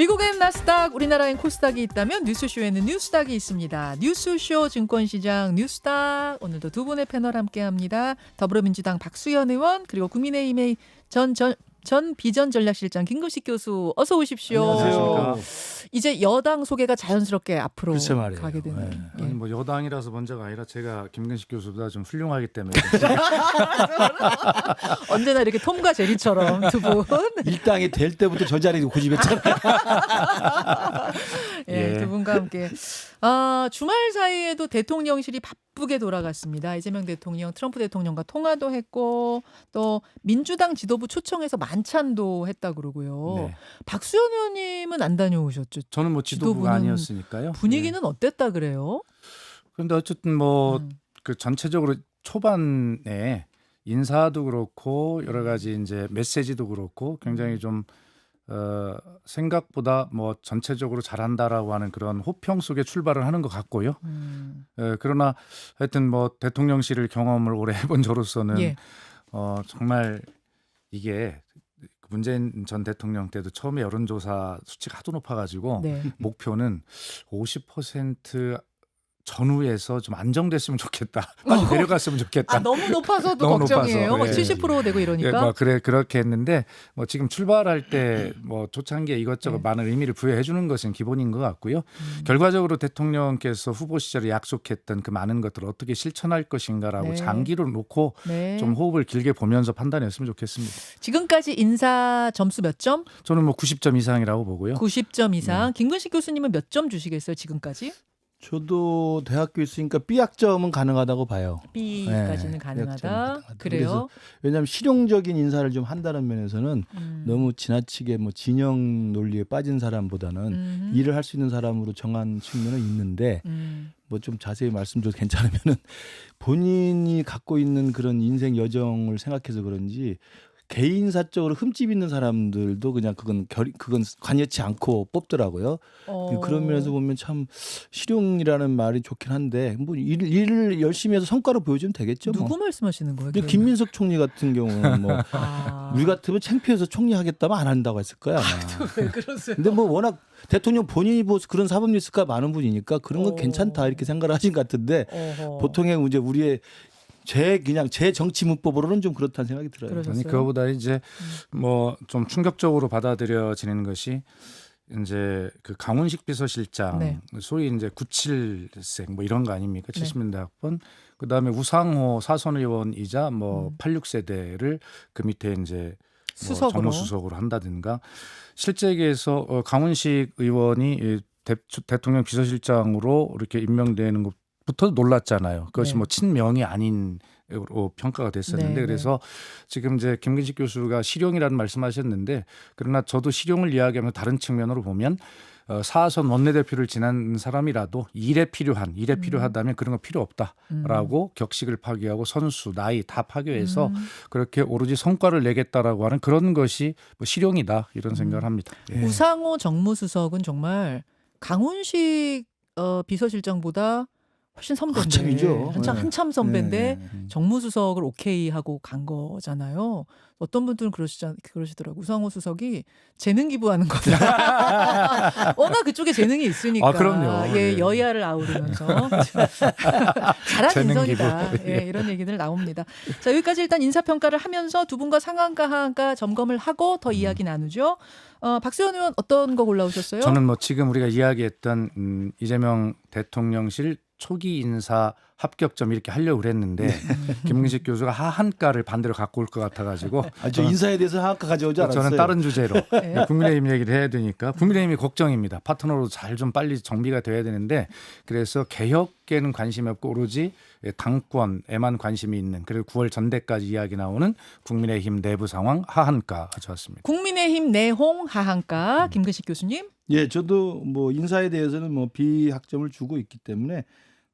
미국엔 나스닥, 우리나라엔 코스닥이 있다면 뉴스쇼에는 뉴스닥이 있습니다. 뉴스쇼 증권시장 뉴스닥, 오늘도 두 분의 패널 함께합니다. 더불어민주당 박수현 의원, 그리고 국민의힘의 전 비전전략실장 김근식 교수, 어서 오십시오. 안녕하십니까. 이제 여당 소개가 자연스럽게 앞으로 글쎄 말이에요. 가게 되는. 네. 예. 아니 뭐 여당이라서 먼저가 아니라 제가 김근식 교수보다 좀 훌륭하기 때문에 언제나 이렇게 톰과 제리처럼 두 분. 일당이 될 때부터 저 자리 고집했잖아요. 예, 예. 두 분과 함께. 주말 사이에도 대통령실이 바쁘게 돌아갔습니다. 이재명 대통령, 트럼프 대통령과 통화도 했고 또 민주당 지도부 초청해서 만찬도 했다 그러고요. 네. 박수현 의원님은 안 다녀오셨죠? 저는 뭐 지도부가 지도부는 아니었으니까요. 분위기는 네. 어땠다 그래요? 그런데 어쨌든 뭐 음. 그 전체적으로 초반에 인사도 그렇고 여러 가지 이제 메시지도 그렇고 굉장히 좀 생각보다 뭐 전체적으로 잘한다라고 하는 그런 호평 속에 출발을 하는 것 같고요. 그러나 하여튼 뭐 대통령실을 경험을 오래 해본 저로서는 예. 정말 이게 문재인 전 대통령 때도 처음에 여론조사 수치가 하도 높아가지고 네. 목표는 50% 전후에서 좀 안정됐으면 좋겠다. 빨리 내려갔으면 좋겠다. 너무 높아서도 너무 걱정이에요. 높아서, 뭐 예. 70% 되고 예, 이러니까. 뭐 그렇게 했는데 뭐 지금 출발할 때 뭐 초창기에 이것저것 네. 많은 의미를 부여해 주는 것은 기본인 것 같고요. 결과적으로 대통령께서 후보 시절에 약속했던 그 많은 것들을 어떻게 실천할 것인가라고 네. 장기로 놓고 네. 좀 호흡을 길게 보면서 판단했으면 좋겠습니다. 지금까지 인사 점수 몇 점? 저는 뭐 90점 이상이라고 보고요. 90점 네. 이상. 김근식 교수님은 몇 점 주시겠어요, 지금까지? 저도 대학교 있으니까 B학점은 가능하다고 봐요. B까지는 네, 가능하다. B학점은 그래요? 왜냐하면 실용적인 인사를 좀 한다는 면에서는 너무 지나치게 뭐 진영 논리에 빠진 사람보다는 일을 할 수 있는 사람으로 정한 측면은 있는데 뭐 좀 자세히 말씀드려도 괜찮으면은 본인이 갖고 있는 그런 인생 여정을 생각해서 그런지 개인사적으로 흠집 있는 사람들도 그냥 그건 관여치 않고 뽑더라고요. 그런 면에서 보면 참 실용이라는 말이 좋긴 한데 뭐 일을 열심히 해서 성과를 보여주면 되겠죠. 누구 뭐. 말씀하시는 거예요? 근데 김민석 총리 같은 경우는 뭐 우리 같으면 창피해서 총리 하겠다면 안 한다고 했을 거야. 아마. 왜 그러세요? 근데 뭐 워낙 대통령 본인이 뭐 그런 사법 리스크가 많은 분이니까 그런 건 어. 괜찮다 이렇게 생각을 하신 것 같은데 어허. 보통의 이제 우리의 제 정치 문법으로는 좀 그렇다는 생각이 들어요. 그러셨어요? 아니 그거보다 이제 뭐 좀 충격적으로 받아들여지는 것이 이제 그 강훈식 비서실장 네. 소위 이제 97생 뭐 이런 거 아닙니까? 네. 70년대 학번. 그다음에 우상호 사선 의원이자 뭐 86세대를 그 밑에 이제 뭐 수석으로. 정무수석으로 한다든가 실제계에서 강훈식 의원이 이 대통령 비서실장으로 이렇게 임명되는 것부터 놀랐잖아요. 그것이 네. 뭐 친명이 아닌 평가가 됐었는데 네, 그래서 지금 이제 김근식 교수가 실용이라는 말씀하셨는데 그러나 저도 실용을 이야기하면 다른 측면으로 보면 사선 원내대표를 지난 사람이라도 일에 필요하다면 그런 거 필요 없다라고 격식을 파괴하고 선수 나이 다 파괴해서 그렇게 오로지 성과를 내겠다라고 하는 그런 것이 뭐 실용이다 이런 생각을 합니다. 예. 우상호 정무수석은 정말 강훈식 비서실장보다 훨씬 선배인데 한참이죠. 한참 선배인데 네. 정무수석을 오케이 하고 간 거잖아요. 어떤 분들은 그러시더라고요. 우상호 수석이 재능 기부하는 거다. 워낙 그쪽에 재능이 있으니까. 아, 그럼요. 예, 네. 여야를 아우르면서 잘한 재능 인선이다. 기부. 예, 이런 얘기들 나옵니다. 자, 여기까지 일단 인사평가를 하면서 두 분과 상한가 하한가 점검을 하고 더 이야기 나누죠. 박수현 의원 어떤 거 골라오셨어요? 저는 뭐 지금 우리가 이야기했던 이재명 대통령실 초기 인사 합격점 이렇게 하려고 그랬는데 김근식 교수가 하한가를 반대로 갖고 올 것 같아가지고 저 인사에 대해서 하한가 가져오지 않았어요. 저는 다른 주제로 네. 국민의힘 얘기를 해야 되니까 국민의힘이 걱정입니다. 파트너로 잘 좀 빨리 정비가 돼야 되는데 그래서 개혁에는 관심이 없고 오로지 당권에만 관심이 있는 그리고 9월 전대까지 이야기 나오는 국민의힘 내부 상황 하한가 가져왔습니다. 국민의힘 내홍 하한가 김근식 교수님. 예, 저도 뭐 인사에 대해서는 뭐 B학점을 주고 있기 때문에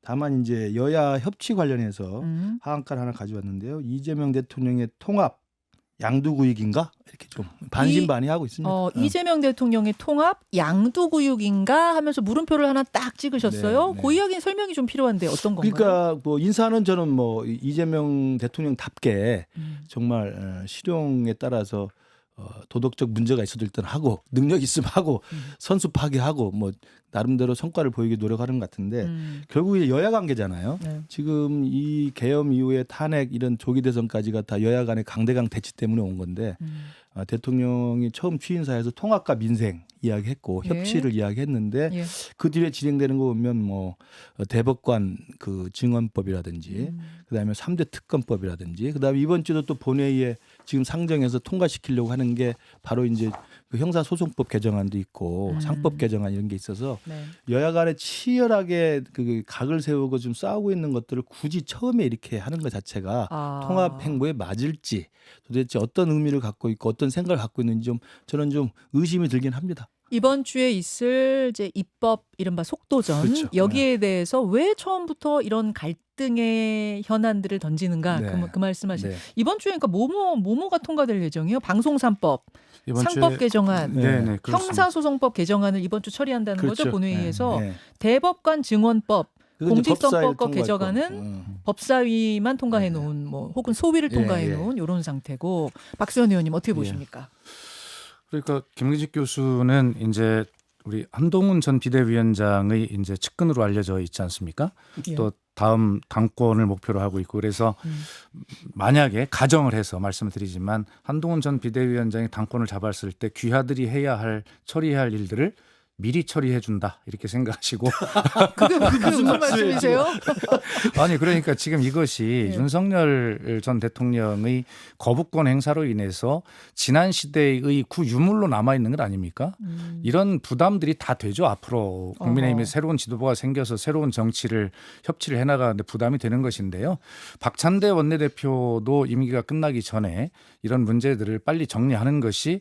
다만 이제 여야 협치 관련해서 하한가를 하나 가져왔는데요. 이재명 대통령의 통합 양두구익인가 이렇게 좀 반신반의하고 있습니다. 이재명 대통령의 통합 양두구육인가 하면서 물음표를 하나 딱 찍으셨어요. 네, 네. 그 이야기는 설명이 좀 필요한데 어떤 건가요? 그러니까 뭐 인사는 저는 뭐 이재명 대통령답게 정말 실용에 따라서 도덕적 문제가 있어도 일단 하고 능력 있으면 하고 선수 파괴하고 뭐 나름대로 성과를 보이기 노력하는 것 같은데 결국 이제 여야 관계잖아요. 네. 지금 이 계엄 이후에 탄핵 이런 조기 대선까지가 다 여야 간의 강대강 대치 때문에 온 건데 대통령이 처음 취임사에서 통합과 민생 이야기했고 예. 협치를 이야기했는데 예. 그 뒤에 진행되는 거 보면 뭐 대법관 그 증언법이라든지 그다음에 3대 특검법이라든지 그다음에 이번 주도 또 본회의에 지금 상정해서 통과시키려고 하는 게 바로 이제 그 형사소송법 개정안도 있고 상법 개정안 이런 게 있어서 네. 여야 간에 치열하게 그 각을 세우고 좀 싸우고 있는 것들을 굳이 처음에 이렇게 하는 것 자체가 통합 행보에 맞을지 도대체 어떤 의미를 갖고 있고 어떤 생각을 갖고 있는지 좀 저는 좀 의심이 들긴 합니다. 이번 주에 있을 이제 입법 이른바 속도전 그렇죠. 여기에 대해서 왜 처음부터 이런 갈등의 현안들을 던지는가 네. 그 말씀하신 네. 이번 주에 그러니까 뭐뭐가 통과될 예정이에요. 방송3법, 이번 상법 주에- 개정안, 네, 네, 그렇습니다. 형사소송법 개정안을 이번 주 처리한다는 거죠 그렇죠. 본회의에서. 네. 네. 대법관 증언법, 그건 이제 공직선거법 법사위 개정안은 통과했고. 법사위만 통과해 놓은 뭐 혹은 소위를 예, 통과해 예. 놓은 이런 상태고 박수현 의원님 어떻게 보십니까? 그러니까 김기식 교수는 이제 우리 한동훈 전 비대위원장의 이제 측근으로 알려져 있지 않습니까? 예. 또 다음 당권을 목표로 하고 있고 그래서 만약에 가정을 해서 말씀을 드리지만 한동훈 전 비대위원장이 당권을 잡았을 때 귀하들이 해야 할 처리해야 할 일들을 미리 처리해 준다 이렇게 생각하시고 그게 무슨 말씀이세요? 아니 그러니까 지금 이것이 예. 윤석열 전 대통령의 거부권 행사로 인해서 지난 시대의 구유물로 남아 있는 것 아닙니까? 이런 부담들이 다 되죠. 앞으로 국민의힘에 어허. 새로운 지도부가 생겨서 새로운 정치를 협치를 해나가는데 부담이 되는 것인데요. 박찬대 원내대표도 임기가 끝나기 전에 이런 문제들을 빨리 정리하는 것이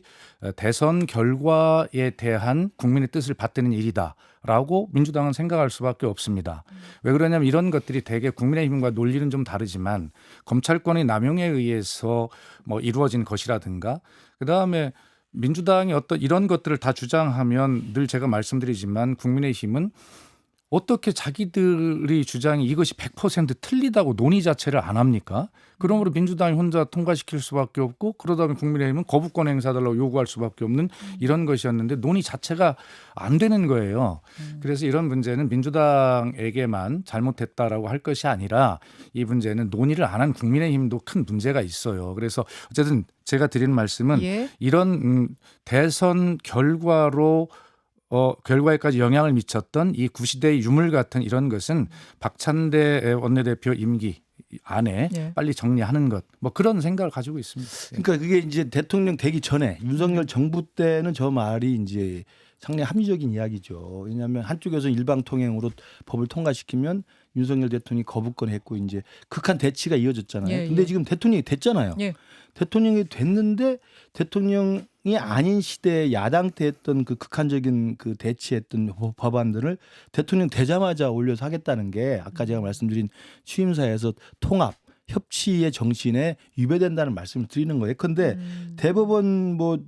대선 결과에 대한 국민의 뜻을 받드는 일이다라고 민주당은 생각할 수밖에 없습니다. 왜 그러냐면 이런 것들이 대개 국민의힘과 논리는 좀 다르지만 검찰권의 남용에 의해서 뭐 이루어진 것이라든가 그다음에 민주당이 어떤 이런 것들을 다 주장하면 늘 제가 말씀드리지만 국민의힘은 어떻게 자기들의 주장이 이것이 100% 틀리다고 논의 자체를 안 합니까? 그러므로 민주당이 혼자 통과시킬 수밖에 없고 그러다 보면 국민의힘은 거부권 행사달라고 요구할 수밖에 없는 이런 것이었는데 논의 자체가 안 되는 거예요. 그래서 이런 문제는 민주당에게만 잘못했다라고 할 것이 아니라 이 문제는 논의를 안 한 국민의힘도 큰 문제가 있어요. 그래서 어쨌든 제가 드리는 말씀은 예. 이런 대선 결과로 결과에까지 영향을 미쳤던 이 구시대의 유물 같은 이런 것은 박찬대 원내대표 임기 안에 예. 빨리 정리하는 것 뭐 그런 생각을 가지고 있습니다. 예. 그러니까 그게 이제 대통령 되기 전에 윤석열 정부 때는 저 말이 이제 상당히 합리적인 이야기죠. 왜냐하면 한쪽에서 일방통행으로 법을 통과시키면 윤석열 대통령이 거부권 했고 이제 극한 대치가 이어졌잖아요. 예, 근데 예. 지금 대통령이 됐잖아요. 예. 대통령이 됐는데 대통령이 아닌 시대에 야당 때 했던 그 극한적인 그 대치했던 법안들을 대통령 되자마자 올려서 하겠다는 게 아까 제가 말씀드린 취임사에서 통합 협치의 정신에 위배된다는 말씀을 드리는 거예요. 그런데 대법원 뭐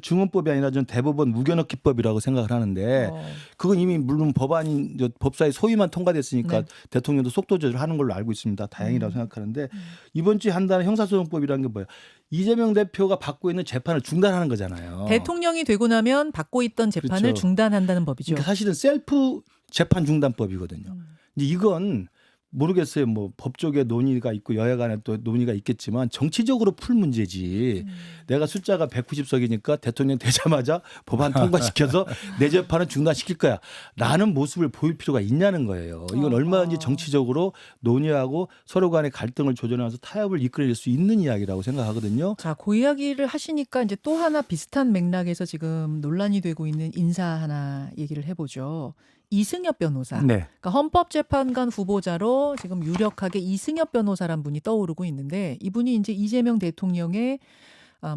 증언법이 아니라 전 대법원 무견넣기법이라고 생각을 하는데 그건 이미 물론 법안이 법사위 소위만 통과됐으니까 네. 대통령도 속도 조절하는 걸로 알고 있습니다. 다행이라고 생각하는데 이번 주에 한다는 형사소송법이라는 게 뭐예요? 이재명 대표가 받고 있는 재판을 중단하는 거잖아요. 대통령이 되고 나면 받고 있던 재판을 그렇죠. 중단한다는 법이죠. 그러니까 사실은 셀프 재판 중단법이거든요. 근데 이건 모르겠어요. 뭐 법적에 논의가 있고 여야 간에 또 논의가 있겠지만 정치적으로 풀 문제지. 내가 숫자가 190석이니까 대통령 되자마자 법안 통과시켜서 내 재판은 중단시킬 거야. 라는 모습을 보일 필요가 있냐는 거예요. 이건 얼마든지 정치적으로 논의하고 서로 간의 갈등을 조절하면서 타협을 이끌어낼 수 있는 이야기라고 생각하거든요. 자, 그 이야기를 하시니까 이제 또 하나 비슷한 맥락에서 지금 논란이 되고 있는 인사 하나 얘기를 해보죠. 이승엽 변호사. 네. 그러니까 헌법재판관 후보자로 지금 유력하게 이승엽 변호사란 분이 떠오르고 있는데 이분이 이제 이재명 대통령의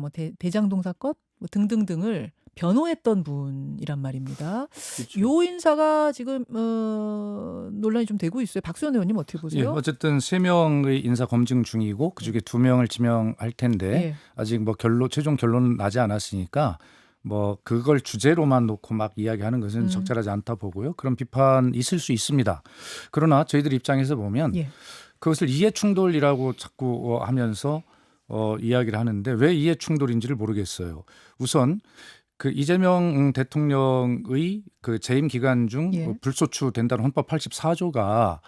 뭐 대장동 사건 뭐 등등등을 변호했던 분이란 말입니다. 그렇죠. 요 인사가 지금 논란이 좀 되고 있어요. 박수현 의원님 어떻게 예, 보세요? 어쨌든 3명의 인사 검증 중이고 그중에 2명을 지명할 텐데 예. 아직 뭐 최종 결론은 나지 않았으니까 뭐 그걸 주제로만 놓고 막 이야기하는 것은 적절하지 않다 보고요. 그런 비판 있을 수 있습니다. 그러나 저희들 입장에서 보면 예. 그것을 이해 충돌이라고 자꾸 하면서 이야기를 하는데 왜 이해 충돌인지를 모르겠어요. 우선 그 이재명 대통령의 그 재임 기간 중 예. 불소추 된다는 헌법 84조가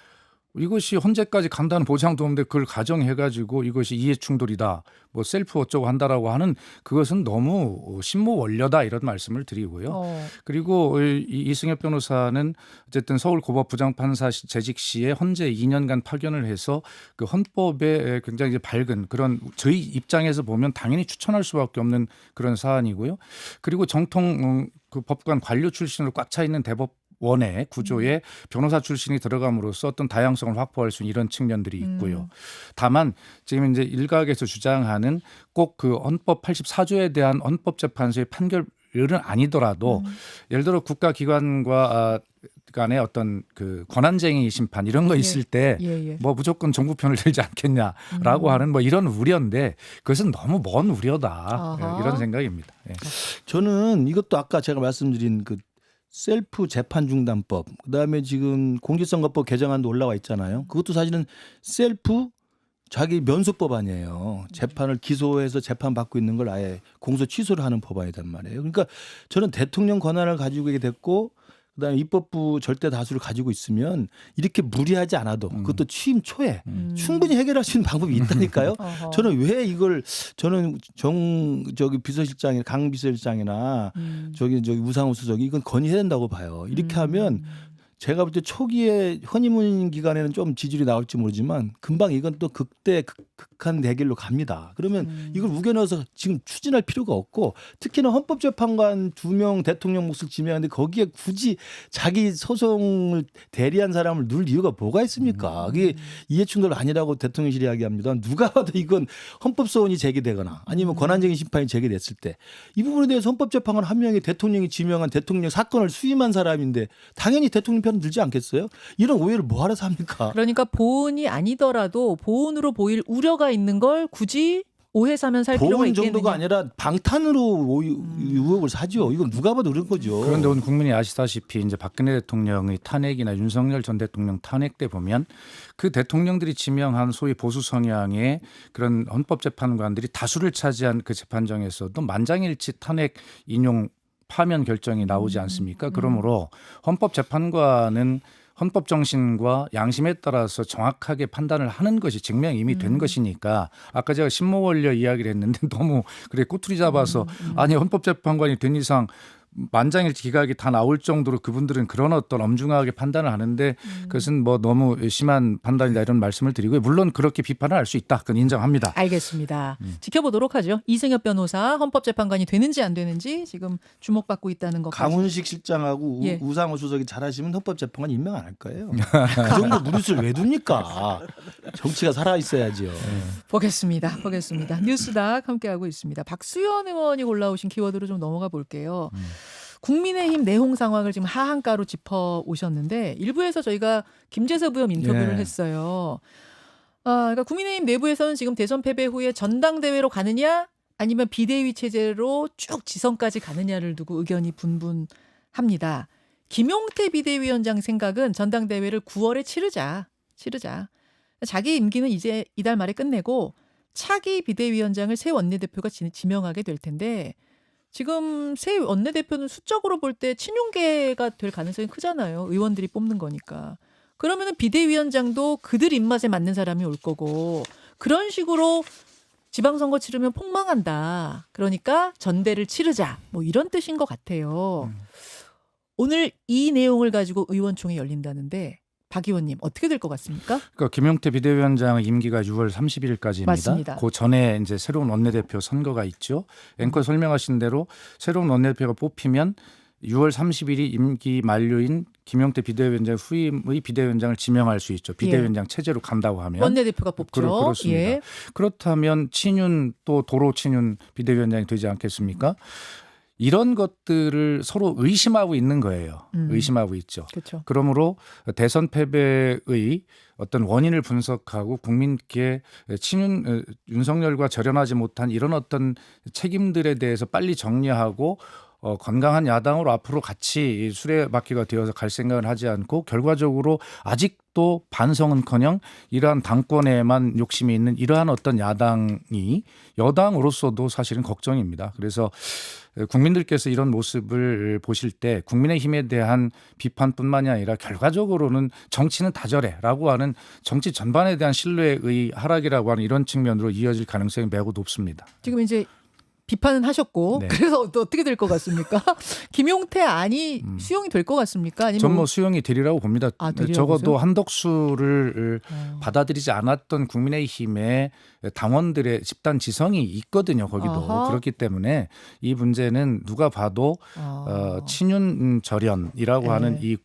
이것이 헌재까지 간다는 보장도 없는데 그걸 가정해가지고 이것이 이해충돌이다, 뭐 셀프 어쩌고 한다라고 하는 그것은 너무 신모원려다 이런 말씀을 드리고요. 그리고 이승엽 변호사는 어쨌든 서울 고법 부장판사 재직 시에 헌재 2년간 파견을 해서 그 헌법에 굉장히 이제 밝은 그런 저희 입장에서 보면 당연히 추천할 수밖에 없는 그런 사안이고요. 그리고 정통 그 법관 관료 출신으로 꽉 차 있는 대법원의 구조에 변호사 출신이 들어감으로써 어떤 다양성을 확보할 수 있는 이런 측면들이 있고요. 다만 지금 이제 일각에서 주장하는 꼭 그 헌법 84조에 대한 헌법재판소의 판결은 아니더라도 예를 들어 국가기관과 간의 어떤 그 권한쟁의 심판 이런 거 있을 때 뭐 무조건 정부 편을 들지 않겠냐라고 하는 뭐 이런 우려인데 그것은 너무 먼 우려다. 이런 생각입니다. 예. 저는 이것도 아까 제가 말씀드린 그 셀프 재판 중단법, 그다음에 지금 공직선거법 개정안도 올라와 있잖아요. 그것도 사실은 셀프 자기 면소법 아니에요. 재판을 기소해서 재판 받고 있는 걸 아예 공소 취소를 하는 법안이란 말이에요. 그러니까 저는 대통령 권한을 가지고 있게 됐고 그다음에 입법부 절대 다수를 가지고 있으면 이렇게 무리하지 않아도 그것도 취임 초에 충분히 해결할 수 있는 방법이 있다니까요. 저는 왜 이걸 저는 저기 비서실장이나 강 비서실장이나 저기 우상호 수석이 이건 건의해야 된다고 봐요. 이렇게 하면 제가 볼 때 초기에 허니문 기간에는 좀 지지율이 나올지 모르지만 금방 이건 또 극한 대결로 갑니다. 그러면 이걸 우겨넣어서 지금 추진할 필요가 없고 특히나 헌법재판관 2명 대통령 몫을 지명하는데 거기에 굳이 자기 소송을 대리한 사람을 넣을 이유가 뭐가 있습니까? 그게 이해충돌 아니라고 대통령실이 이야기합니다. 누가 봐도 이건 헌법소원이 제기되거나 아니면 권한쟁의 심판이 제기됐을 때 이 부분에 대해서 헌법재판관 한 명이 대통령이 지명한 대통령 사건을 수임한 사람인데 당연히 대통령 편 들지 않겠어요? 이런 오해를 뭐하러 삽니까? 그러니까 보은이 아니더라도 보은으로 보일 우려가 있는 걸 굳이 오해 사면 살 필요가 보은 있겠느냐. 정도가 아니라 방탄으로 의혹을 사죠. 이건 누가 봐도 그런 거죠. 그런데 오늘 국민이 아시다시피 이제 박근혜 대통령의 탄핵이나 윤석열 전 대통령 탄핵 때 보면 그 대통령들이 지명한 소위 보수 성향의 그런 헌법재판관들이 다수를 차지한 그 재판정에서도 만장일치 탄핵 인용 파면 결정이 나오지 않습니까? 그러므로 헌법재판관은 헌법 정신과 양심에 따라서 정확하게 판단을 하는 것이 증명이 이미 된 것이니까 아까 제가 신모원려 이야기를 했는데 너무 그래 꼬투리 잡아서 아니 헌법재판관이 된 이상 만장일치 기각이 다 나올 정도로 그분들은 그런 어떤 엄중하게 판단을 하는데 그것은 뭐 너무 심한 판단이다 이런 말씀을 드리고요. 물론 그렇게 비판을 할 수 있다. 그건 인정합니다. 알겠습니다. 지켜보도록 하죠. 이승엽 변호사 헌법재판관이 되는지 안 되는지 지금 주목받고 있다는 것까지. 강훈식 실장하고 예. 우상호 수석이 잘하시면 헌법재판관 임명 안 할 거예요. 그 정도 무리수를 왜 둡니까? 정치가 살아있어야지요. 보겠습니다. 뉴스닥 함께하고 있습니다. 박수현 의원이 골라오신 키워드로 좀 넘어가 볼게요. 국민의힘 내홍 상황을 지금 하한가로 짚어 오셨는데 일부에서 저희가 김재섭 의원 인터뷰를 했어요. 그러니까 국민의힘 내부에서는 지금 대선 패배 후에 전당대회로 가느냐 아니면 비대위 체제로 쭉 지선까지 가느냐를 두고 의견이 분분합니다. 김용태 비대위원장 생각은 전당대회를 9월에 치르자. 자기 임기는 이제 이달 말에 끝내고 차기 비대위원장을 새 원내대표가 지명하게 될 텐데 지금 새 원내대표는 수적으로 볼 때 친윤계가 될 가능성이 크잖아요. 의원들이 뽑는 거니까. 그러면은 비대위원장도 그들 입맛에 맞는 사람이 올 거고 그런 식으로 지방선거 치르면 폭망한다. 그러니까 전대를 치르자. 뭐 이런 뜻인 것 같아요. 오늘 이 내용을 가지고 의원총회 열린다는데 박 의원님 어떻게 될 것 같습니까? 그러니까 김용태 비대위원장의 임기가 6월 30일까지입니다. 맞습니다. 그 전에 이제 새로운 원내대표 선거가 있죠. 앵커 설명하신 대로 새로운 원내대표가 뽑히면 6월 30일이 임기 만료인 김용태 비대위원장 후임의 비대위원장을 지명할 수 있죠. 비대위원장 체제로 간다고 하면. 원내대표가 뽑죠. 그렇습니다. 예. 그렇다면 친윤 또 도로 친윤 비대위원장이 되지 않겠습니까? 이런 것들을 서로 의심하고 있는 거예요. 의심하고 있죠. 그렇죠. 그러므로 대선 패배의 어떤 원인을 분석하고 국민께 친윤 윤석열과 절연하지 못한 이런 어떤 책임들에 대해서 빨리 정리하고 건강한 야당으로 앞으로 같이 수레바퀴가 되어서 갈 생각을 하지 않고 결과적으로 아직 또 반성은커녕 이러한 당권에만 욕심이 있는 이러한 어떤 야당이 여당으로서도 사실은 걱정입니다. 그래서 국민들께서 이런 모습을 보실 때 국민의힘에 대한 비판뿐만이 아니라 결과적으로는 정치는 다 저래라고 하는 정치 전반에 대한 신뢰의 하락이라고 하는 이런 측면으로 이어질 가능성이 매우 높습니다. 지금 이제 비판은 하셨고 네. 그래서 또 어떻게 될 것 같습니까? 김용태 안이 수용이 될 것 같습니까? 아니면 전 뭐 수용이 되리라고 봅니다. 되리라고 적어도 보세요? 한덕수를 받아들이지 않았던 국민의힘의 당원들의 집단 지성이 있거든요. 거기도. 아하. 그렇기 때문에 이 문제는 누가 봐도 친윤절연이라고 네. 하는 이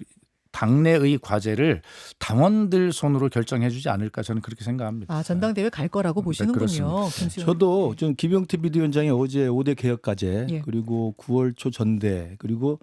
당내의 과제를 당원들 손으로 결정해주지 않을까 저는 그렇게 생각합니다. 전당대회 갈 거라고 보시는군요. 그렇습니다. 김수영 저도 좀 김용태 비대위원장이 어제 5대 개혁과제 예. 그리고 9월 초 전대 그리고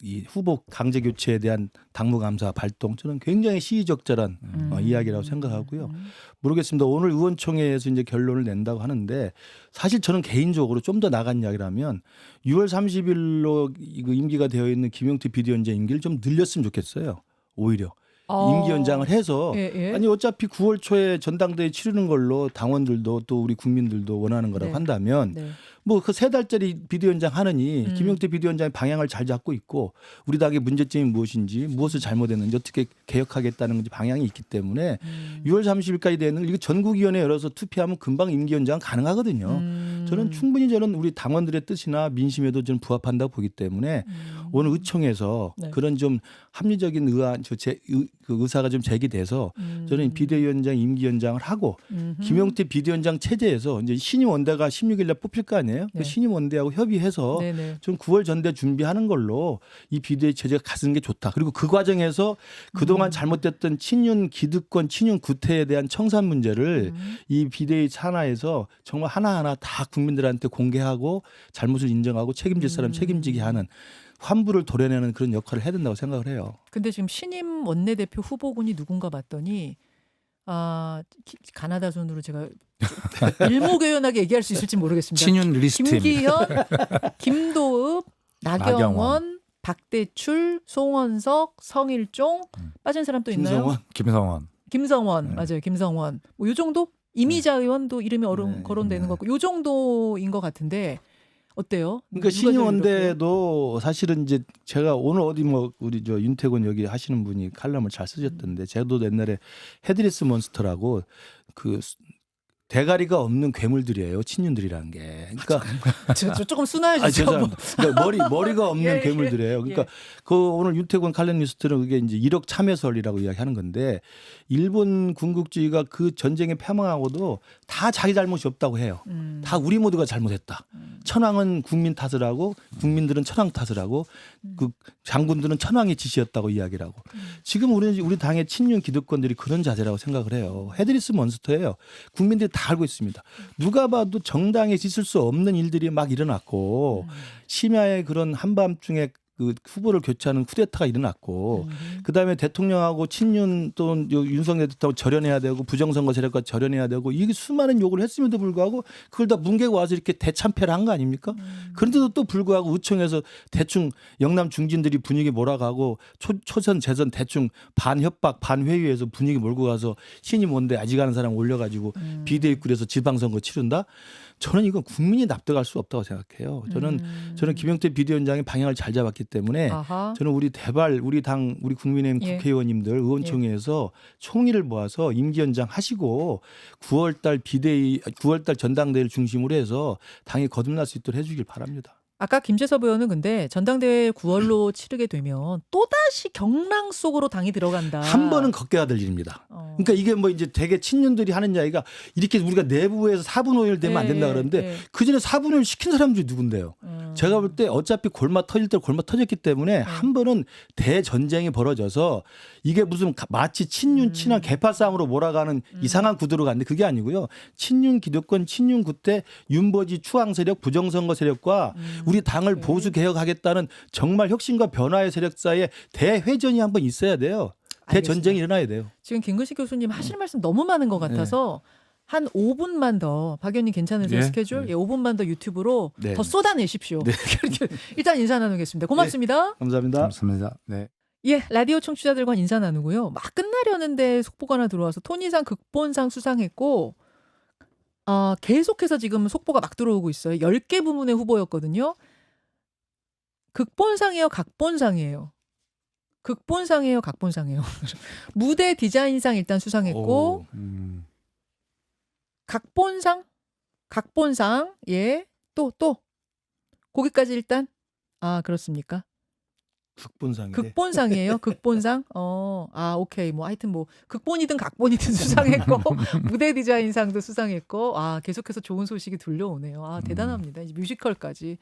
이 후보 강제 교체에 대한 당무감사 발동 저는 굉장히 시의적절한 이야기라고 생각하고요. 모르겠습니다. 오늘 의원총회에서 이제 결론을 낸다고 하는데 사실 저는 개인적으로 좀 더 나간 이야기라면 6월 30일로 임기가 되어 있는 김용태 비대위원장 임기를 좀 늘렸으면 좋겠어요. 오히려. 임기 연장을 해서 예. 아니 어차피 9월 초에 전당대회 치르는 걸로 당원들도 또 우리 국민들도 원하는 거라고 네. 한다면 네. 뭐 그 3달짜리 비대위원장 하느니 김용태 비대위원장이 방향을 잘 잡고 있고 우리 당의 문제점이 무엇인지 무엇을 잘못했는지 어떻게 개혁하겠다는 건지 방향이 있기 때문에 6월 30일까지 되는 이거 전국위원회 열어서 투표하면 금방 임기 연장 가능하거든요. 저는 충분히 저는 우리 당원들의 뜻이나 민심에도 좀 부합한다고 보기 때문에 오늘 의총에서 네. 그런 좀 합리적인 그 의사가 좀 제기돼서 저는 비대위원장 임기 연장을 하고 김용태 비대위원장 체제에서 이제 신임 원대가 16일 날 뽑힐 거 아니에요? 네. 그 신임 원대하고 협의해서 네네. 좀 9월 전대 준비하는 걸로 이 비대위 체제가 가는 게 좋다. 그리고 그 과정에서 그동안 잘못됐던 친윤 기득권, 친윤 구태에 대한 청산 문제를 이 비대위 산하에서 정말 하나하나 다 국민들한테 공개하고 잘못을 인정하고 책임질 사람 책임지게 하는 환부를 도려내는 그런 역할을 해야 된다고 생각을 해요. 근데 지금 신임 원내대표 후보군이 누군가 봤더니 가나다 손으로 제가 일목요연하게 얘기할 수 있을지 모르겠습니다. 친윤 리스트입니다. 김기현, 김도읍, 나경원, 박대출, 송원석, 성일종 빠진 사람 또 있나요? 김성원 네. 맞아요. 김성원. 뭐 요 정도? 이미자 의원도 이름이 네. 거론되는 것 같고 요 정도인 것 같은데 어때요? 그러니까 누가 신임 제일 원대도 사실은 이제 제가 오늘 어디 뭐 우리 저 윤태곤 여기 하시는 분이 칼럼을 잘 쓰셨던데 저도 옛날에 헤드리스 몬스터라고 그 대가리가 없는 괴물들이에요. 친윤들이라는 게. 그러니까 저 조금 순화해 주세요. 그러니까 머리가 없는 예, 괴물들이에요. 그러니까 그 오늘 윤태곤 칼럼니스트는 그게 이제 1억 참여설이라고 이야기하는 건데 일본 군국주의가 그 전쟁에 패망하고도 다 자기 잘못이 없다고 해요. 다 우리 모두가 잘못했다. 천황은 국민 탓을 하고 국민들은 천황 탓을 하고 그 장군들은 천황의 지시였다고 이야기를 하고 지금 우리 당의 친윤 기득권들이 그런 자세라고 생각을 해요. 헤드리스 몬스터예요. 국민들이 다 알고 있습니다. 누가 봐도 정당에 있을 수 없는 일들이 막 일어났고 심야에 그런 한밤중에 그 후보를 교체하는 쿠데타가 일어났고 그다음에 대통령하고 친윤 또는 윤석열 대통령하고 절연해야 되고 부정선거 세력과 절연해야 되고 이게 수많은 요구를 했음에도 불구하고 그걸 다 뭉개고 와서 이렇게 대참패를 한 거 아닙니까? 그런데도 또 불구하고 의총에서 대충 영남 중진들이 분위기 몰아가고 초선 재선 대충 반 협박 반 회유해서 분위기 몰고 가서 신임 원대 아직 하는 사람 올려가지고 비대위 꾸려서 지방선거 치른다? 저는 이건 국민이 납득할 수 없다고 생각해요. 저는 김용태 비대위원장이 방향을 잘 잡았기 때문에 저는 우리 당 우리 국민의힘 예. 국회의원님들 의원총회에서 총의를 모아서 임기 연장 하시고 9월달 전당대회를 중심으로 해서 당이 거듭날 수 있도록 해주길 바랍니다. 아까 김재섭 의원은 근데 전당대회 9월로 치르게 되면 또다시 경랑 속으로 당이 들어간다. 한 번은 걷겨야 될 일입니다. 그러니까 이게 뭐 이제 되게 친윤들이 하는 이야기가 이렇게 우리가 내부에서 4분 5일 되면 안 된다 그러는데 그 전에 4분 5일 시킨 사람들이 누군데요? 제가 볼 때 어차피 골마 터질 때 골마 터졌기 때문에 한 번은 대전쟁이 벌어져서 이게 무슨 마치 친윤 친한 개파 싸움으로 몰아가는 이상한 구도로 갔는데 그게 아니고요. 친윤 기득권 친윤 구태 윤버지 추앙 세력 부정선거 세력과 우리 당을 보수 개혁하겠다는 정말 혁신과 변화의 세력 사이에 대회전이 한번 있어야 돼요. 대전쟁이 일어나야 돼요. 지금 김근식 교수님 하실 말씀 너무 많은 것 같아서 한 5분만 더 박 의원님 괜찮으세요? 예? 스케줄? 5분만 더 유튜브로 네. 더 쏟아내십시오. 일단 인사 나누겠습니다. 고맙습니다. 감사합니다. 감사합니다. 네. 예, 라디오 청취자들과 인사 나누고요. 막 끝나려는데 속보가 하나 들어와서 토니상 극본상 수상했고 계속해서 지금 속보가 막 들어오고 있어요. 10개 부문의 후보였거든요. 극본상이에요, 각본상이에요? 극본상이에요, 각본상이에요? 무대 디자인상 일단 수상했고 오, 각본상 예. 또 거기까지 일단 그렇습니까? 극본상이래. 극본상이에요. 극본상. 오케이. 뭐 하여튼 뭐 극본이든 각본이든 수상했고 무대 디자인상도 수상했고 계속해서 좋은 소식이 들려오네요. 대단합니다. 이제 뮤지컬까지.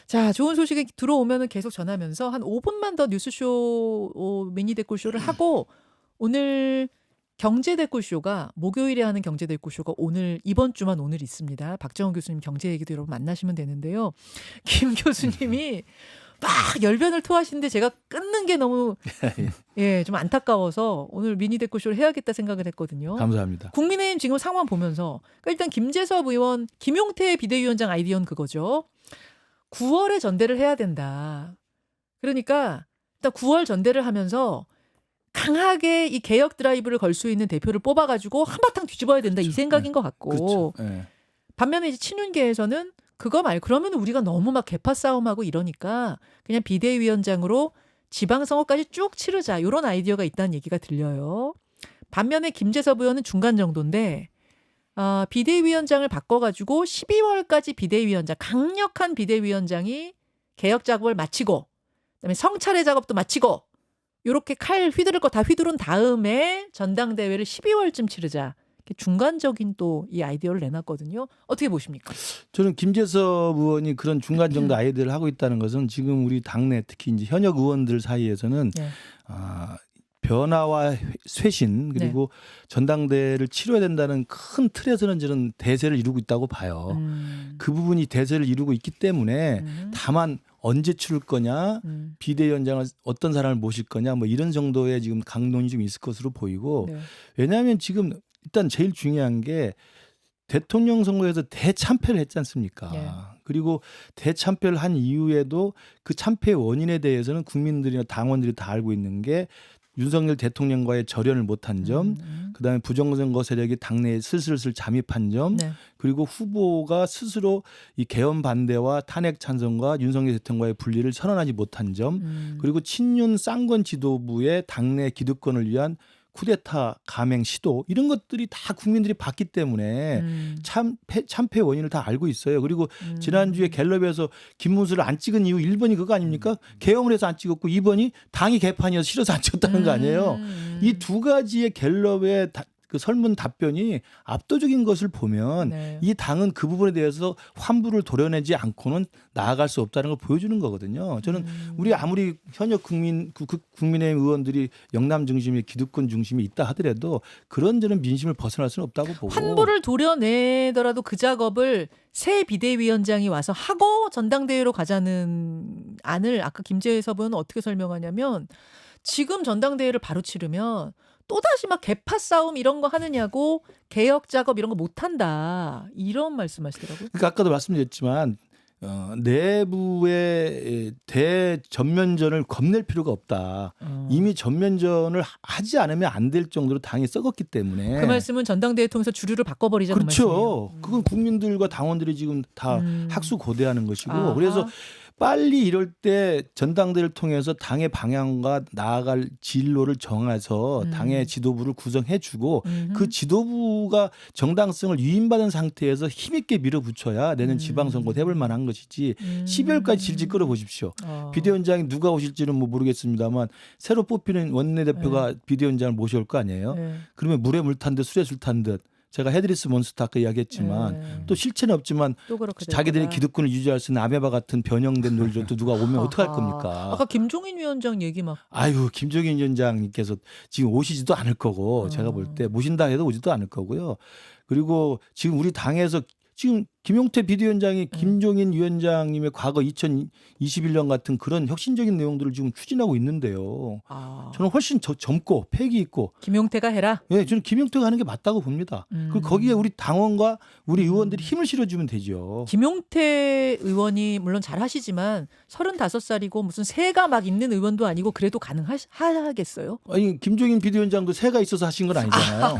자, 좋은 소식이 들어오면은 계속 전하면서 한 5분만 더 뉴스쇼 미니 댓글쇼를 하고 오늘 경제댓글쇼가 목요일에 하는 경제댓글쇼가 오늘 이번 주만 오늘 있습니다. 박정원 교수님 경제 얘기도 여러분 만나시면 되는데요. 김 교수님이 막 열변을 토하시는데 제가 끊는 게 너무 좀 안타까워서 오늘 미니 댓글쇼를 해야겠다 생각을 했거든요. 감사합니다. 국민의힘 지금 상황 보면서 그러니까 일단 김재섭 의원, 김용태 비대위원장 아이디어는 그거죠. 9월에 전대를 해야 된다. 그러니까 일단 9월 전대를 하면서 강하게 이 개혁 드라이브를 걸 수 있는 대표를 뽑아가지고 한바탕 뒤집어야 된다 이 생각인 것 같고 그렇죠. 네. 반면에 이제 친윤계에서는 그거 말고 그러면 우리가 너무 막 개파 싸움하고 이러니까 그냥 비대위원장으로 지방선거까지 쭉 치르자 이런 아이디어가 있다는 얘기가 들려요. 반면에 김재섭 의원은 중간 정도인데 비대위원장을 바꿔가지고 12월까지 비대위원장 강력한 비대위원장이 개혁 작업을 마치고 그다음에 성찰의 작업도 마치고 요렇게 칼 휘두를 거 다 휘두른 다음에 전당대회를 12월쯤 치르자. 이렇게 중간적인 또 이 아이디어를 내놨거든요. 어떻게 보십니까? 저는 김재섭 의원이 그런 중간 정도 아이디어를 하고 있다는 것은 지금 우리 당내 특히 이제 현역 의원들 사이에서는 네. 변화와 쇄신 그리고 전당대회를 치러야 된다는 큰 틀에서는 저는 대세를 이루고 있다고 봐요. 그 부분이 대세를 이루고 있기 때문에 다만 언제 치를 거냐, 비대위원장을 어떤 사람을 모실 거냐, 뭐 이런 정도의 지금 강론이 좀 있을 것으로 보이고 네. 왜냐하면 지금 일단 제일 중요한 게 대통령 선거에서 대참패를 했지 않습니까? 예. 그리고 대참패를 한 이후에도 그 참패의 원인에 대해서는 국민들이나 당원들이 다 알고 있는 게 윤석열 대통령과의 절연을 못한 점, 그다음에 부정선거 세력이 당내에 슬슬슬 잠입한 점, 네. 그리고 후보가 스스로 이 개헌 반대와 탄핵 찬성과 윤석열 대통령과의 분리를 선언하지 못한 점, 그리고 친윤 쌍권 지도부의 당내 기득권을 위한 쿠데타 감행 시도 이런 것들이 다 국민들이 봤기 때문에 참패 원인을 다 알고 있어요. 그리고 지난주에 갤럽에서 김문수를 안 찍은 이유 1번이 그거 아닙니까? 계엄을 해서 안 찍었고 2번이 당이 개판이어서 싫어서 안 찍었다는 거 아니에요. 이 두 가지의 갤럽의 그 설문 답변이 압도적인 것을 보면 네. 이 당은 그 부분에 대해서 환불을 도려내지 않고는 나아갈 수 없다는 걸 보여주는 거거든요. 저는 우리 아무리 현역 국민의힘 의원들이 영남 중심의 기득권 중심이 있다 하더라도 그런 저는 민심을 벗어날 수는 없다고 보고. 환불을 도려내더라도 그 작업을 새 비대위원장이 와서 하고 전당대회로 가자는 안을 아까 김재섭 의원은 어떻게 설명하냐면 지금 전당대회를 바로 치르면 또다시 막 개파 싸움 이런 거 하느냐고 개혁 작업 이런 거 못한다 이런 말씀하시더라고요. 그러니까 아까도 말씀드렸지만 내부의 대전면전을 겁낼 필요가 없다. 이미 전면전을 하지 않으면 안 될 정도로 당이 썩었기 때문에. 그 말씀은 전당대회 통해서 주류를 바꿔버리자 그렇죠. 그 말씀이에요. 그건 국민들과 당원들이 지금 다 학수고대하는 것이고 아하. 그래서 빨리 이럴 때 전당대회를 통해서 당의 방향과 나아갈 진로를 정해서 당의 지도부를 구성해주고 그 지도부가 정당성을 위임받은 상태에서 힘있게 밀어붙여야 내년 지방선거 해볼 만한 것이지 12월까지 질질 끌어보십시오. 비대위원장이 누가 오실지는 뭐 모르겠습니다만 새로 뽑히는 원내대표가 비대위원장을 모셔올 거 아니에요. 네. 그러면 물에 물 탄 듯 술에 술 탄 듯 제가 헤드리스 몬스터 아까 이야기했지만 또 실체는 없지만 또 그렇게 될 자기들이 거다. 기득권을 유지할 수 있는 아메바 같은 변형된 논리로 또 누가 오면 어떡할 겁니까? 아까 김종인 위원장 얘기 막 아유 김종인 위원장님께서 지금 오시지도 않을 거고 제가 볼 때 모신다 해도 오지도 않을 거고요. 그리고 지금 우리 당에서 지금 김용태 비대위원장이 김종인 위원장님의 과거 2021년 같은 그런 혁신적인 내용들을 지금 추진하고 있는데요. 저는 훨씬 젊고 패기 있고 김용태가 해라. 예, 저는 김용태가 하는 게 맞다고 봅니다. 그리고 거기에 우리 당원과 우리 의원들이 힘을 실어주면 되죠. 김용태 의원이 물론 잘하시지만 35살이고 무슨 새가 막 있는 의원도 아니고 그래도 가능하겠어요? 아니 김종인 비대위원장도 새가 있어서 하신 건 아니잖아요.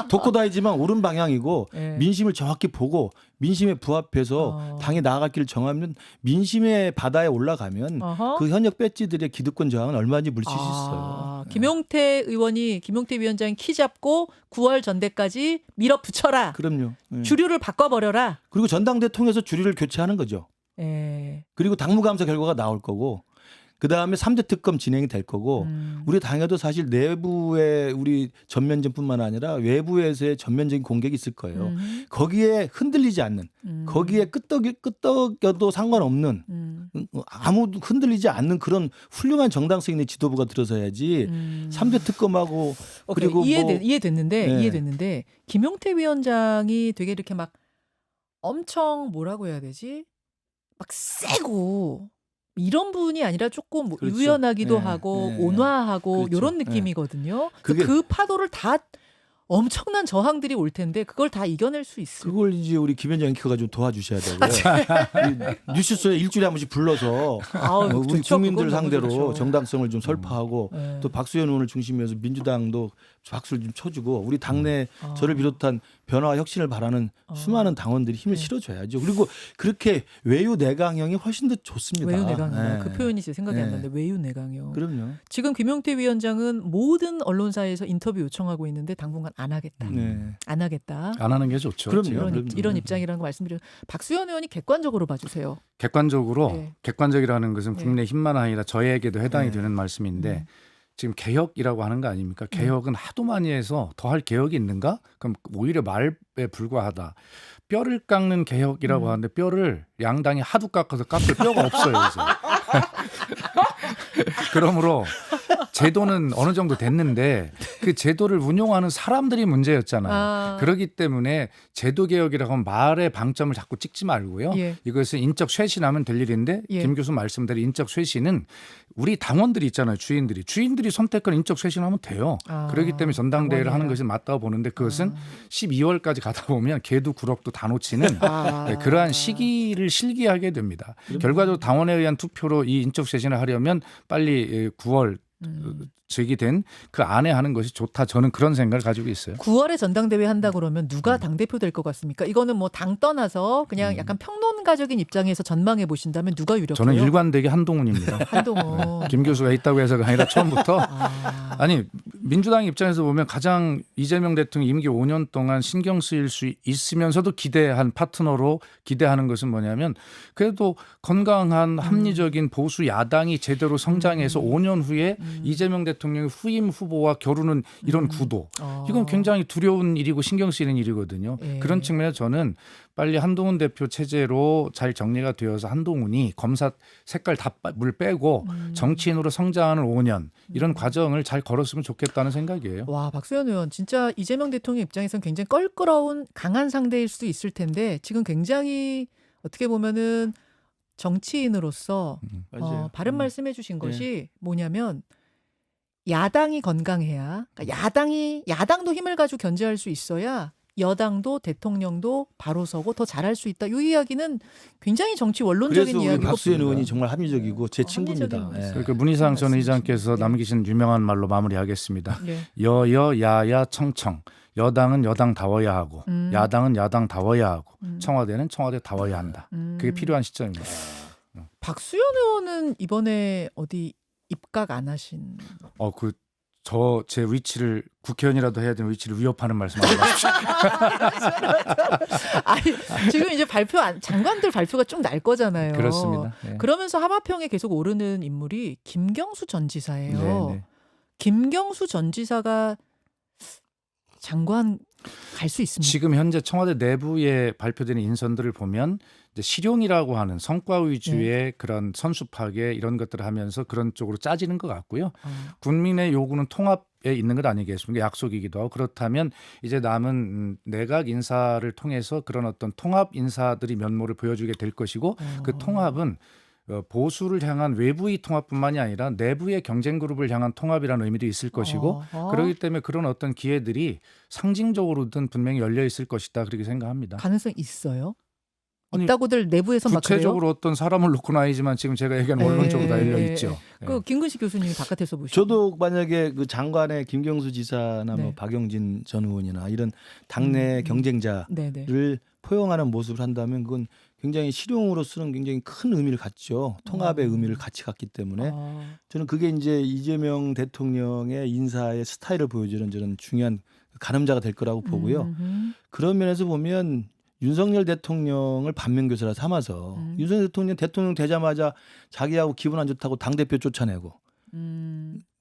독고다이지만 옳은 방향이고 네. 민심을 정확히 보고 민심에 부합해서 당이 나아갈 길을 정하면 민심의 바다에 올라가면 어허. 그 현역 배지들의 기득권 저항은 얼마든지 물칠 수 있어요. 김용태 위원장이 키 잡고 9월 전대까지 밀어붙여라. 그럼요. 예. 주류를 바꿔버려라. 그리고 전당대 통해서 주류를 교체하는 거죠. 예. 그리고 당무감사 결과가 나올 거고 그다음에 3대 특검 진행이 될 거고 우리 당에도 사실 내부의 우리 전면전뿐만 아니라 외부에서의 전면적인 공격이 있을 거예요. 거기에 흔들리지 않는 거기에 끄떡여도 상관없는 아무도 흔들리지 않는 그런 훌륭한 정당성 있는 지도부가 들어서야지 3대 특검하고 그리고 이해됐는데 김용태 위원장이 되게 이렇게 막 엄청 뭐라고 해야 되지? 막 세고 이런 분이 아니라 조금 뭐 그렇죠. 유연하기도 네, 하고 네. 온화하고 그렇죠. 이런 느낌이거든요. 그게- 그 파도를 다 엄청난 저항들이 올 텐데 그걸 다 이겨낼 수 있어요. 그걸 이제 우리 김 위원장이 키워가지고 도와주셔야 되고요. 이 뉴스쇼에 일주일에 한 번씩 불러서 우리 좋죠. 국민들 그건 너무 상대로 좋죠. 정당성을 좀 설파하고 네. 또 박수현 의원을 중심으로 해서 민주당도 박수를 좀 쳐주고 우리 당내 저를 비롯한 변화와 혁신을 바라는 수많은 당원들이 힘을 실어줘야죠. 그리고 그렇게 외유 내강형이 훨씬 더 좋습니다. 외유 내강형. 네. 그 표현이 제 생각이 안 네. 나는데 외유 내강형. 그럼요. 지금 김용태 위원장은 모든 언론사에서 인터뷰 요청하고 있는데 당분간 안 하겠다. 네. 안 하겠다. 안 하는 게 좋죠. 그럼요. 지금. 이런 입장이라는 거 말씀드려요. 박수현 의원이 객관적으로 봐주세요. 객관적으로 네. 객관적이라는 것은 네. 국내 힘만 아니라 저에게도 해당이 네. 되는 말씀인데 지금 개혁이라고 하는 거 아닙니까? 개혁은 하도 많이 해서 더할 개혁이 있는가? 그럼 오히려 말에 불과하다. 뼈를 깎는 개혁이라고 하는데 뼈를 양당이 하도 깎아서 깎을 뼈가 없어요. 이제. 그러므로 제도는 어느 정도 됐는데 그 제도를 운용하는 사람들이 문제였잖아요. 그렇기 때문에 제도 개혁이라고 하면 말의 방점을 자꾸 찍지 말고요. 예. 이것은 인적 쇄신하면 될 일인데 예. 김 교수 말씀대로 인적 쇄신은 우리 당원들이 있잖아요. 주인들이 선택권 인적 쇄신하면 돼요. 그렇기 때문에 전당대회를 하는 것이 맞다고 보는데 그것은 12월까지 가다 보면 개도 구럭도 다 놓치는 네, 그러한 시기를 실기하게 됩니다. 결과적으로 당원에 의한 투표로 이 인적 쇄신을 하려면 빨리 9월 제기된 그 안에 하는 것이 좋다. 저는 그런 생각을 가지고 있어요. 9월에 전당대회 한다 그러면 누가 당대표 될 것 같습니까? 이거는 뭐 당 떠나서 그냥 약간 평론가적인 입장에서 전망해 보신다면 누가 유력해요? 저는 일관되게 한동훈입니다. 한동훈. 김 교수가 있다고 해서가 아니라 처음부터 아니 민주당 입장에서 보면 가장 이재명 대통령 임기 5년 동안 신경 쓰일 수 있으면서도 기대한 파트너로 기대하는 것은 뭐냐면 그래도 건강한 합리적인 보수 야당이 제대로 성장해서 5년 후에 이재명 대통령의 후임 후보와 겨루는 이런 구도. 이건 굉장히 두려운 일이고 신경 쓰이는 일이거든요. 예. 그런 측면에서 저는 빨리 한동훈 대표 체제로 잘 정리가 되어서 한동훈이 검사 색깔 다 물 빼고 정치인으로 성장하는 5년 이런 과정을 잘 걸었으면 좋겠다는 생각이에요. 와, 박수현 의원 진짜 이재명 대통령 입장에서는 굉장히 껄끄러운 강한 상대일 수도 있을 텐데 지금 굉장히 어떻게 보면은 정치인으로서 맞아요. 바른 말씀해 주신 것이 뭐냐면 야당이 건강해야 그러니까 야당도 힘을 가지고 견제할 수 있어야 여당도 대통령도 바로 서고 더 잘할 수 있다. 이 이야기는 굉장히 정치 원론적인 그래서 우리 이야기고 박수현 의원이 정말 합리적이고 제 친구입니다. 합리적인 예. 그러니까 문희상 전 말씀이십니다. 의장께서 남기신 유명한 말로 마무리하겠습니다. 예. 여야야 청청. 여당은 여당다워야 하고 야당은 야당다워야 하고 청와대는 청와대다워야 한다. 그게 필요한 시점입니다. 박수현 의원은 이번에 어디 입각 안 하신? 제 위치를 국회의원이라도 해야 되는 위치를 위협하는 말씀하지 마십시오. 아니, 지금 이제 장관들 발표가 쭉 날 거잖아요. 그렇습니다. 네. 그러면서 하마평에 계속 오르는 인물이 김경수 전 지사예요. 네. 김경수 전 지사가 장관 갈 수 있습니까? 지금 현재 청와대 내부에 발표되는 인선들을 보면 이제 실용이라고 하는 성과 위주의 그런 선수 파괴 이런 것들을 하면서 그런 쪽으로 짜지는 것 같고요. 국민의 요구는 통합에 있는 것 아니겠습니까? 약속이기도 하고 그렇다면 이제 남은 내각 인사를 통해서 그런 어떤 통합 인사들이 면모를 보여주게 될 것이고 그 통합은 보수를 향한 외부의 통합뿐만이 아니라 내부의 경쟁 그룹을 향한 통합이라는 의미도 있을 것이고 그렇기 때문에 그런 어떤 기회들이 상징적으로든 분명히 열려 있을 것이다 그렇게 생각합니다. 가능성 있어요? 아니, 있다고들 내부에서 막 그래요? 구체적으로 어떤 사람을 놓고는 아니지만 지금 제가 얘기한 원론적으로 다 열려 있죠. 그 김근식 교수님이 바깥에서 보시죠. 저도 만약에 그 장관의 김경수 지사나 뭐 네. 박용진 전 의원이나 이런 당내 경쟁자를 네네. 포용하는 모습을 한다면 그건 굉장히 실용으로서는 굉장히 큰 의미를 갖죠. 통합의 의미를 같이 갖기 때문에 저는 그게 이제 이재명 대통령의 인사의 스타일을 보여주는 저는 중요한 가늠자가 될 거라고 보고요. 그런 면에서 보면 윤석열 대통령을 반면교사라 삼아서 윤석열 대통령 되자마자 자기하고 기분 안 좋다고 당대표 쫓아내고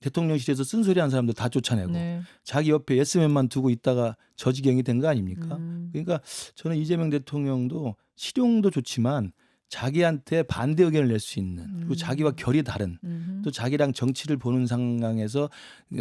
대통령실에서 쓴소리한 사람들 다 쫓아내고 네. 자기 옆에 예스맨만 두고 있다가 저지경이 된 거 아닙니까? 그러니까 저는 이재명 대통령도 실용도 좋지만 자기한테 반대 의견을 낼 수 있는 그리고 자기와 결이 다른 또 자기랑 정치를 보는 상황에서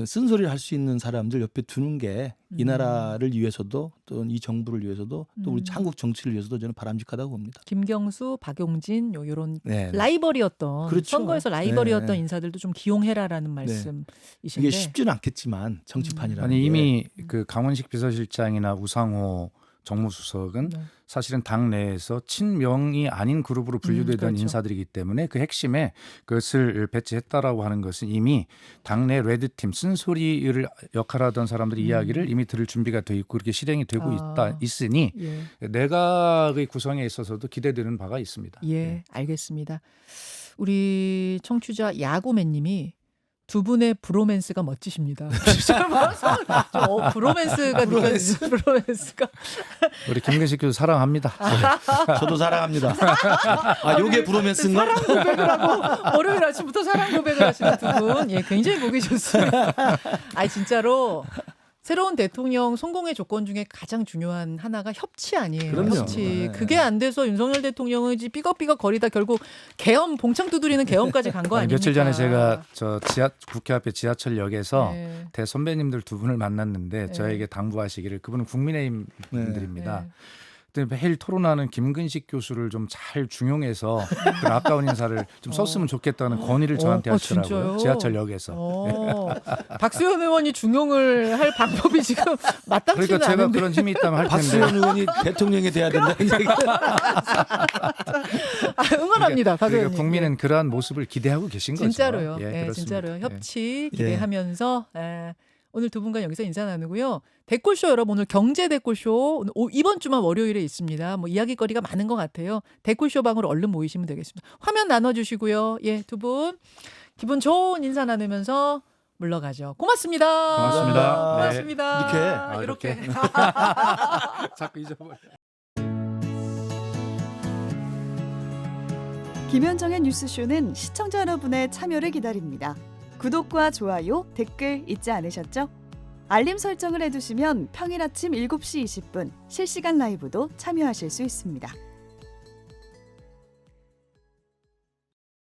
쓴소리를 할 수 있는 사람들 옆에 두는 게 이 나라를 위해서도 또 이 정부를 위해서도 또 우리 한국 정치를 위해서도 저는 바람직하다고 봅니다. 김경수, 박용진 이런 네. 라이벌이었던 그렇죠. 선거에서 라이벌이었던 네. 인사들도 좀 기용해라라는 말씀이신데 이게 쉽지는 않겠지만 정치판이라는 아니 게. 이미 그 강원식 비서실장이나 우상호 정무수석은 사실은 당 내에서 친명이 아닌 그룹으로 분류되던 그렇죠. 인사들이기 때문에 그 핵심에 그것을 배치했다라고 하는 것은 이미 당내 레드팀 쓴소리를 역할하던 사람들의 이야기를 이미 들을 준비가 돼 있고 그렇게 실행이 되고 있으니 내각의 구성에 있어서도 기대되는 바가 있습니다. 예, 알겠습니다. 우리 청취자 야구맨님이 두 분의 브로맨스가 멋지십니다. 브로맨스가 느껴지죠. 브로맨스가. 우리 김근식 교수 사랑합니다. 저도 사랑합니다. 아, 요게 브로맨스인가? 사랑 고백을 하고 월요일 아침부터 사랑 고백을 하시는 두 분, 예, 굉장히 보기 좋습니다. 아, 진짜로 새로운 대통령 성공의 조건 중에 가장 중요한 하나가 협치 아니에요. 그럼요. 협치. 네. 그게 안 돼서 윤석열 대통령은 이제 삐걱삐걱 거리다 결국 계엄 봉창 두드리는 계엄까지 간 거 아닙니까? 며칠 전에 제가 저 국회 앞에 지하철역에서 네. 대선배님들 두 분을 만났는데 네. 저에게 당부하시기를 그분은 국민의힘 분들입니다. 네. 그때 매일 토론하는 김근식 교수를 좀 잘 중용해서 그 아까운 인사를 좀 썼으면 좋겠다는 건의를 저한테 하시더라고요. 진짜요? 지하철역에서. 박수현 의원이 중용을 할 방법이 지금 마땅치는 그러니까 제가 않은데. 그런 힘이 있다면 할 텐데. 박수현 의원이 대통령이 돼야 된다는 얘기. 응원합니다. 박 그러니까 의원님. 국민은 그러한 모습을 기대하고 계신 거죠. 진짜로요. 예, 예, 그렇습니다. 진짜로요. 예. 협치 기대하면서 오늘 두 분과 여기서 인사 나누고요. 댓글쇼 여러분 오늘 경제 댓글쇼 이번 주만 월요일에 있습니다. 뭐 이야기거리가 많은 것 같아요. 댓글쇼 방으로 얼른 모이시면 되겠습니다. 화면 나눠주시고요. 예, 두 분 기분 좋은 인사 나누면서 물러가죠. 고맙습니다. 고맙습니다. 고맙습니다. 이렇게? 이렇게. 자꾸 잊어버려. 김현정의 뉴스쇼는 시청자 여러분의 참여를 기다립니다. 구독과 좋아요, 댓글 잊지 않으셨죠? 알림 설정을 해두시면 평일 아침 7시 20분 실시간 라이브도 참여하실 수 있습니다.